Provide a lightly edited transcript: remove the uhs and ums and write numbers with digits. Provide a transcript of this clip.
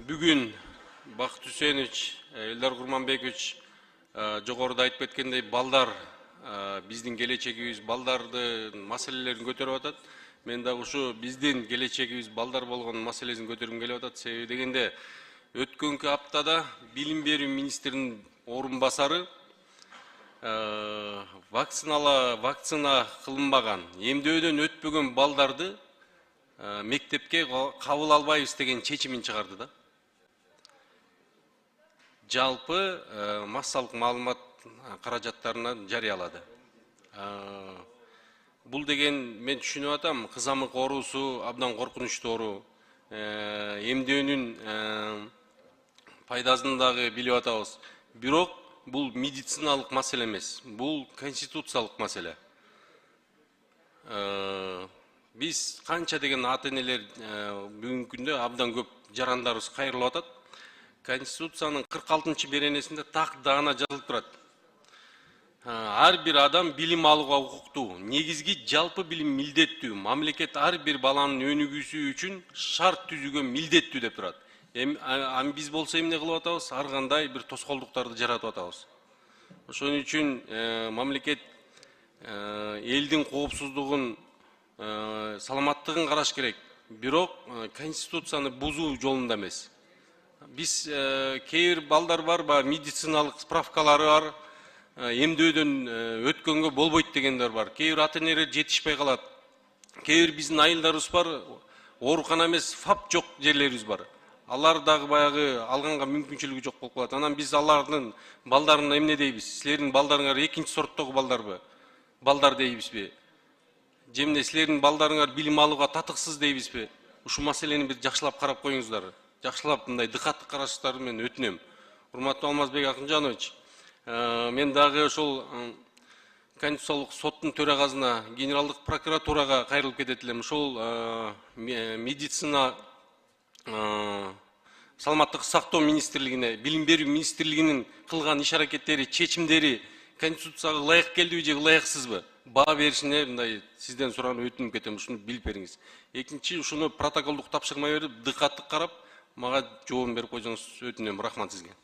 Бүгін Бақыт Үсенович, Элдар Курманбекович жогоруда айтып кеткендей, балдар биздин келечегибиз, балдардын маселелерин көтөрүп атат. Мен дагы ушу биздин келечегибиз балдар болгон маселесин көтөргүм келип атат. Себеби дегенде, өткөнкү аптада билим берүү министринин орун басары вакцина кылынбаган, эмдөөдөн өтпөгөн балдарды мектепке кабыл албайбыз деген чечимин чыгарды да. Жалпы массалык маалымат каражаттарына жарыялады. Бул деген мен түшүнүп атам, кызамык оорусу абдан коркунучтуу оору. Эмдөөнүн пайдасын дагы билип атабыз. Бирок бул медициналык маселе эмес, бул конституциялык маселе. Биз канча деген ата-энелер бүгүнкү күндө абдан көп жарандарыбыз кайрылып атат. Конституциянын 46-чы беренесинде так даана жазылып турат. Ар бир адам билим алууга укуктуу. Негизги жалпы билим милдеттүү. Мамлекет ар бир баланын өнүгүүсү үчүн шарт түзүүгө милдеттүү деп турат. Биз болсо эмне кылып атабыз? Ар кандай бир тоскоолдуктарды жаратып атабыз. Ошон үчүн мамлекет элдин коопсуздугун, саламаттыгын караш керек. Бирок конституцияны бузуу жолунда эмес. Биз кээ бир балдар бар, медициналык справкалары бар, эмдөөдөн өткөнгө болбойт дегендер бар. Кээ бир ата-энелер жетишпей калат. Кээ бир биздин айылдарыбыз бар, оорукана эмес, ФАП жок жерлерибиз бар. Алар дагы баягы алганга мүмкүнчүлүгү жок болуп калат. Анан биз алардын балдарына эмне дейбиз? Силердин балдарыңар экинчи сорттогу балдарбы? Балдар дейбизби? Же эмне силердин балдарыңар билим алууга татыксыз дейбизби? Ушу маселени бир жакшылап карап коюңуздар. Жакшылап мындай дыкаттуу карашыңыздарды мен өтүнөм. Урматтуу Алмазбек Акынжанович, мен дагы ошол Конституциялык соттун төрагасына, Генералдык прокуратурага кайрылып кетет элем. Ошол медицина саламаттык сактоо министрлигине, билим берүү министрлигинин кылган иш-аракеттери, чечимдери Конституцияга ылайык келдиби же ылайыксызбы? Баа беришине мындай сизден суранып өтүнүп кетем, ушуну билип бериңиз. Экинчи, ушуну протоколдук тапшырма берип, дыкаттуу карап, мага жообун берип койсоңуз өтүнөм. Рахмат сизге.